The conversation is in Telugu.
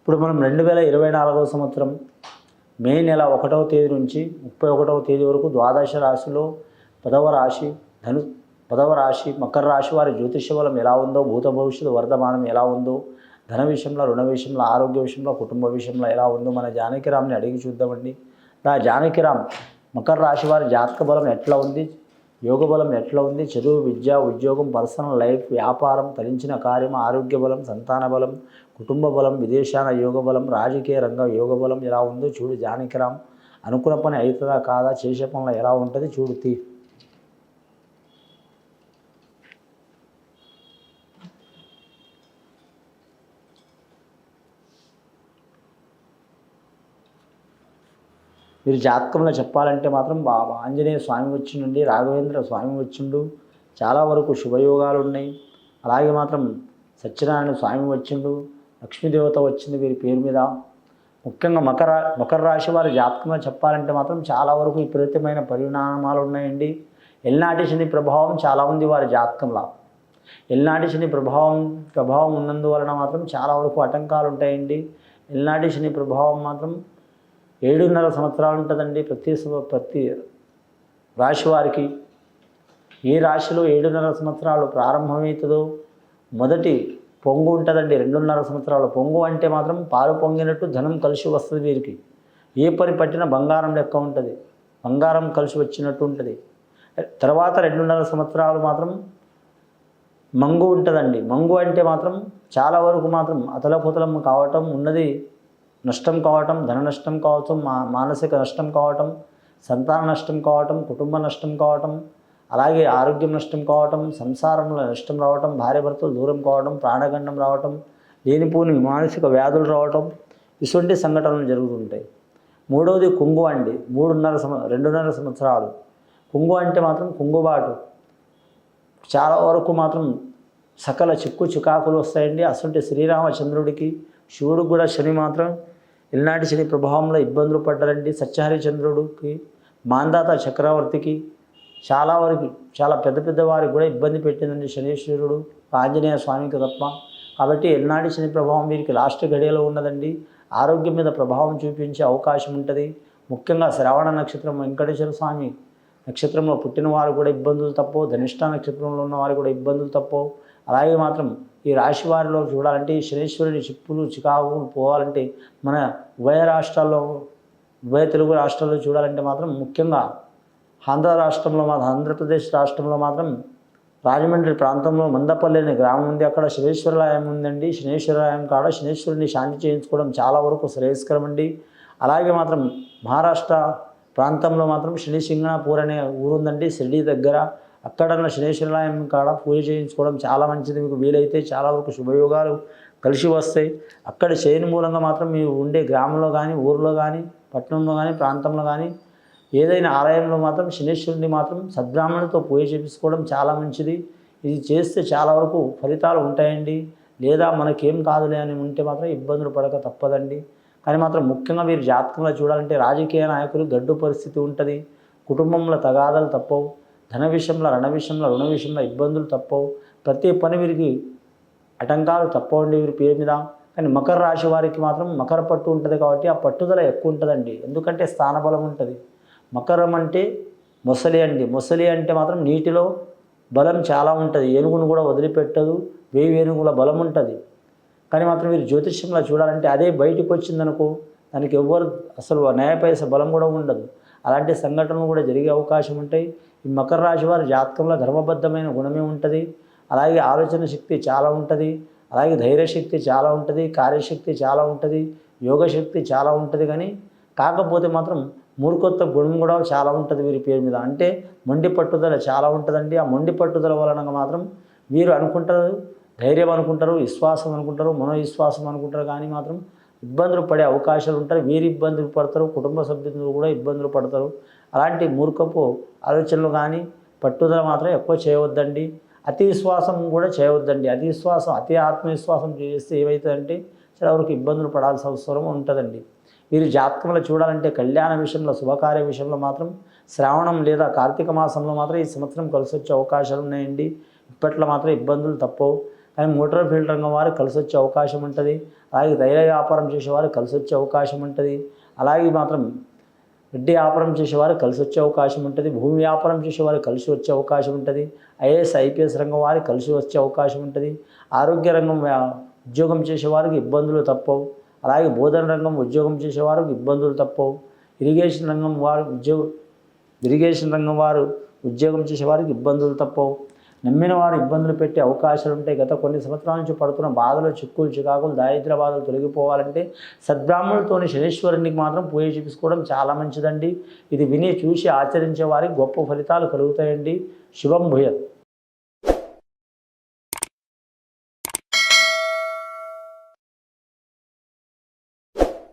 ఇప్పుడు మనం 2024వ సంవత్సరం మే నెల 1వ తేదీ నుంచి 31వ తేదీ వరకు ద్వాదశ రాశిలో 10వ రాశి మకర రాశి వారి జ్యోతిష బలం ఎలా ఉందో, భూత భవిష్యత్తు వర్ధమానం ఎలా ఉందో, ధన విషయంలో, రుణ విషయంలో, ఆరోగ్య విషయంలో, కుటుంబ విషయంలో ఎలా ఉందో మన జానకిరామ్ని అడిగి చూద్దామండి. జానకిరామ్ మకర రాశి వారి జాతక బలం ఎట్లా ఉంది, యోగ బలం ఎట్లా ఉంది, చదువు, విద్య, ఉద్యోగం, పర్సనల్ లైఫ్, వ్యాపారం, తరించిన కార్యం, ఆరోగ్య బలం, సంతాన బలం, కుటుంబ బలం, విదేశాన యోగ బలం, రాజకీయ రంగ యోగ బలం ఎలా ఉందో చూడు జానకిరామ్. అనుకున్న పని అవుతుందా కాదా, చేసే పనులు ఎలా ఉంటుంది చూడు తీ. మీరు జాతకంలో చెప్పాలంటే మాత్రం ఆంజనేయ స్వామి వచ్చిండండి, రాఘవేంద్ర స్వామి వచ్చిండు, చాలా వరకు శుభయోగాలు ఉన్నాయి. అలాగే మాత్రం సత్యనారాయణ స్వామి వచ్చిండు, లక్ష్మీదేవత వచ్చింది వీరి పేరు మీద. ముఖ్యంగా మకర రాశి వారి జాతకంలో చెప్పాలంటే మాత్రం చాలా వరకు విపరీతమైన పరిణామాలు ఉన్నాయండి. ఎల్నాటి శని ప్రభావం చాలా ఉంది వారి జాతకంలో. ఎల్నాటి శని ప్రభావం ఉన్నందువలన మాత్రం చాలా వరకు ఆటంకాలు ఉంటాయండి. ఎల్నాటి శని ప్రభావం మాత్రం 7.5 సంవత్సరాలు ఉంటుందండి ప్రతి రాశి వారికి. ఏ రాశిలో 7.5 సంవత్సరాలు ప్రారంభమవుతుందో మొదటి పొంగు ఉంటుందండి. 2.5 సంవత్సరాలు పొంగు అంటే మాత్రం పాలు పొంగినట్టు ధనం కలిసి వస్తుంది వీరికి. ఏ పని పట్టిన బంగారం లెక్క ఉంటుంది, బంగారం కలిసి వచ్చినట్టు ఉంటుంది. తర్వాత 2.5 సంవత్సరాలు మాత్రం మంగు ఉంటుందండి. మంగు అంటే మాత్రం చాలా వరకు మాత్రం అతలకుతలం కావటం, ఉన్నది నష్టం కావటం, ధన నష్టం కావటం, మానసిక నష్టం కావటం, సంతాన నష్టం కావటం, కుటుంబ నష్టం కావటం, అలాగే ఆరోగ్యం నష్టం కావటం, సంసారంలో నష్టం రావటం, భార్యాభర్తలు దూరం కావటం, ప్రాణగండం రావటం, లేనిపోని మానసిక వ్యాధులు రావటం, ఇటువంటి సంఘటనలు జరుగుతుంటాయి. మూడవది కుంగు అండి. 2.5 సంవత్సరాలు కుంగు అంటే మాత్రం కుంగుబాటు, చాలా వరకు మాత్రం సకల చికాకులు వస్తాయండి. అసలు శ్రీరామచంద్రుడికి, శివుడికి కూడా శని మాత్రం ఎల్నాటి శని ప్రభావంలో ఇబ్బందులు పడ్డారండి. సత్యహరిచంద్రుడికి, మాందాత చక్రవర్తికి, చాలా పెద్ద వారికి కూడా ఇబ్బంది పెట్టిందండి శనీశ్వరుడు, ఆంజనేయ స్వామికి తప్ప. కాబట్టి ఎల్నాటి శని ప్రభావం వీరికి లాస్ట్ గడియలో ఉన్నదండి. ఆరోగ్యం మీద ప్రభావం చూపించే అవకాశం ఉంటుంది. ముఖ్యంగా శ్రవణ నక్షత్రం, వెంకటేశ్వర స్వామి నక్షత్రంలో పుట్టిన వారు కూడా ఇబ్బందులు తప్పవు, ధనిష్ట నక్షత్రంలో ఉన్న వారు కూడా ఇబ్బందులు తప్పవు. అలాగే మాత్రం ఈ రాశి వారిలో చూడాలంటే ఈ శనీశ్వరుడి చిప్పులు చికాకులు పోవాలంటే మన ఉభయ తెలుగు రాష్ట్రాల్లో చూడాలంటే మాత్రం ముఖ్యంగా ఆంధ్రప్రదేశ్ రాష్ట్రంలో మాత్రం రాజమండ్రి ప్రాంతంలో మందపల్లి అనే గ్రామం ఉంది. అక్కడ శనేశ్వరాలయం ఉందండి. శనేశ్వరాలయం కాడ శనేశ్వరుని శాంతి చేయించుకోవడం చాలా వరకు శ్రేయస్కరం అండి. అలాగే మాత్రం మహారాష్ట్ర ప్రాంతంలో మాత్రం శని సింగణాపూర్ అనే ఊరుందండి షిరిడి దగ్గర. అక్కడన్న శనేశ్వరాలయం కాడ పూజ చేయించుకోవడం చాలా మంచిది. మీకు వీలైతే చాలా వరకు శుభయోగాలు కలిసి వస్తాయి. అక్కడ చేయని మూలంగా మాత్రం మీరు ఉండే గ్రామంలో కానీ, ఊరిలో కానీ, పట్టణంలో కానీ, ప్రాంతంలో కానీ ఏదైనా ఆలయంలో మాత్రం శనేశ్వరుని మాత్రం సద్బ్రాహ్మణులతో పూజ చేయించుకోవడం చాలా మంచిది. ఇది చేస్తే చాలా వరకు ఫలితాలు ఉంటాయండి. లేదా మనకేం కాదులే అని ఉంటే మాత్రం ఇబ్బందులు పడక తప్పదండి. కానీ మాత్రం ముఖ్యంగా మీరు జాతకంలో చూడాలంటే రాజకీయ నాయకులు గడ్డు పరిస్థితి ఉంటుంది. కుటుంబంలో తగాదాలు తప్పవు. ధన విషయంలో, రుణ విషయంలో ఇబ్బందులు తప్పవు. ప్రతి పని వీరికి ఆటంకాలు తప్పవండి వీరి పేరు మీద. కానీ మకర రాశి వారికి మాత్రం మకర పట్టు ఉంటుంది కాబట్టి ఆ పట్టుదల ఎక్కువ ఉంటుందండి. ఎందుకంటే స్థానబలం ఉంటుంది. మకరం అంటే మొసలి అండి. మొసలి అంటే మాత్రం నీటిలో బలం చాలా ఉంటుంది. ఏనుగును కూడా వదిలిపెట్టదు. 1000 ఏనుగుల బలం ఉంటుంది. కానీ మాత్రం మీరు జ్యోతిష్యంలో చూడాలంటే అదే బయటకు వచ్చిందనుకో దానికి ఎవ్వరు అసలు న్యాయపైస బలం కూడా ఉండదు. అలాంటి సంఘటనలు కూడా జరిగే అవకాశం ఉంటాయి. ఈ మకర రాశి వారి జాతకంలో ధర్మబద్ధమైన గుణమే ఉంటుంది. అలాగే ఆలోచన శక్తి చాలా ఉంటుంది. అలాగే ధైర్యశక్తి చాలా ఉంటుంది. కార్యశక్తి చాలా ఉంటుంది. యోగశక్తి చాలా ఉంటుంది. కానీ కాకపోతే మాత్రం మూర్ఖత్వ గుణం కూడా చాలా ఉంటుంది వీరి పేరు మీద. అంటే మొండి పట్టుదల చాలా ఉంటుందండి. ఆ మొండి పట్టుదల వలన మాత్రం వీరు అనుకుంటారు, ధైర్యం అనుకుంటారు, విశ్వాసం అనుకుంటారు, మనోవిశ్వాసం అనుకుంటారు. కానీ మాత్రం ఇబ్బందులు పడే అవకాశాలు ఉంటాయి. వీరు ఇబ్బందులు పడతారు, కుటుంబ సభ్యులు కూడా ఇబ్బందులు పడతారు. అలాంటి మూర్ఖపు ఆలోచనలు కానీ పట్టుదల మాత్రం ఎక్కువ చేయవద్దండి. అతి విశ్వాసం కూడా చేయవద్దండి. అతి ఆత్మవిశ్వాసం చేస్తే ఏమవుతుందంటే చాలా వరకు ఇబ్బందులు పడాల్సిన అవసరం ఉంటుందండి. వీరు జాతకంలో చూడాలంటే కళ్యాణ విషయంలో, శుభకార్య విషయంలో మాత్రం శ్రావణం లేదా కార్తీక మాసంలో మాత్రం ఈ సంవత్సరం కలిసి వచ్చే అవకాశాలు ఉన్నాయండి. ఇప్పట్లో మాత్రం ఇబ్బందులు తప్పవు. కానీ మోటార్ ఫీల్డ్ రంగం వారు కలిసి వచ్చే అవకాశం ఉంటుంది. అలాగే రైలు వ్యాపారం చేసేవారు కలిసి వచ్చే అవకాశం ఉంటుంది. అలాగే మాత్రం రెడ్డి వ్యాపారం చేసేవారు కలిసి వచ్చే అవకాశం ఉంటుంది. భూమి వ్యాపారం చేసేవారు కలిసి వచ్చే అవకాశం ఉంటుంది. ఐఏఎస్ ఐపీఎస్ రంగం వారికి కలిసి వచ్చే అవకాశం ఉంటుంది. ఆరోగ్య రంగం ఉద్యోగం చేసేవారికి ఇబ్బందులు తప్పవు. అలాగే బోధన రంగం ఉద్యోగం చేసేవారికి ఇబ్బందులు తప్పవు. ఇరిగేషన్ రంగం వారు ఉద్యోగం చేసేవారికి ఇబ్బందులు తప్పవు. నమ్మిన వారు ఇబ్బందులు పెట్టే అవకాశాలు ఉంటాయి. గత కొన్ని సంవత్సరాల నుంచి పడుతున్న బాధలు, చిక్కులు, చికాకులు, దారిద్ర్య బాధలు తొలగిపోవాలంటే సద్బ్రాహ్మణులతోని శనీశ్వరునికి మాత్రం పూజ చేపించుకోవడం చాలా మంచిదండి. ఇది విని చూసి ఆచరించే వారికి గొప్ప ఫలితాలు కలుగుతాయండి. శుభం భూయత్.